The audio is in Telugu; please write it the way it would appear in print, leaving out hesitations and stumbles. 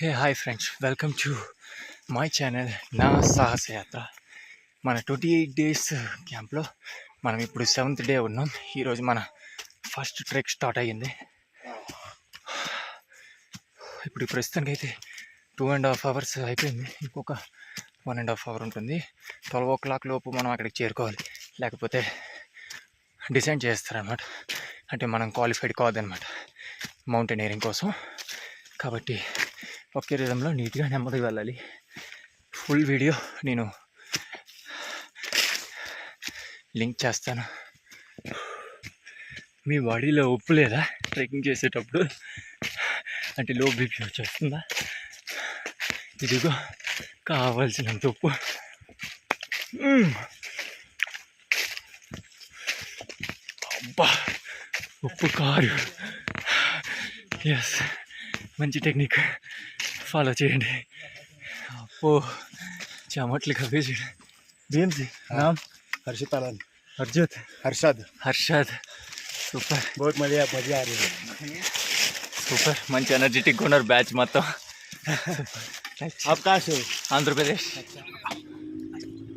Hey hi friends, welcome to my channel నా సాహసయాత్ర. మన 28 days క్యాంప్లో మనం ఇప్పుడు 7th డే ఉన్నాం. ఈరోజు మన ఫస్ట్ ట్రెక్ స్టార్ట్ అయ్యింది. ఇప్పుడు ప్రస్తుతానికి అయితే 2.5 hours అయిపోయింది. ఇంకొక 1.5 hour ఉంటుంది. 12 o'clock లోపు మనం అక్కడికి చేరుకోవాలి, లేకపోతే డిసైడ్ చేస్తారనమాట. అంటే మనం క్వాలిఫైడ్ కాదనమాట మౌంటైనీరింగ్ కోసం. కాబట్టి ఒకే రిధంలో నీట్గా నెమ్మదిగా వెళ్ళాలి. ఫుల్ వీడియో నేను లింక్ చేస్తాను. మీ బాడీలో ఉప్పు లేదా ట్రెక్కింగ్ చేసేటప్పుడు? అంటే లో బీపీ వచ్చేస్తుందా? ఇదిగో కావాల్సినంత ఉప్పు. అబ్బా, ఉప్పు కారు. ఎస్, మంచి టెక్నిక్ ఫాలో చేయండి. అప్పో చెమట్లు కవ్వేసి. జేమ్స్ नाम? हर्षित आनंद, हरजत, हर्षद. సూపర్, बहुत मजा आ रही है. సూపర్, మంచి ఎనర్జెటిక్ ఉన్నారు బ్యాచ్ మొత్తం. आप कहाँ से हो? ఆంధ్రప్రదేశ్.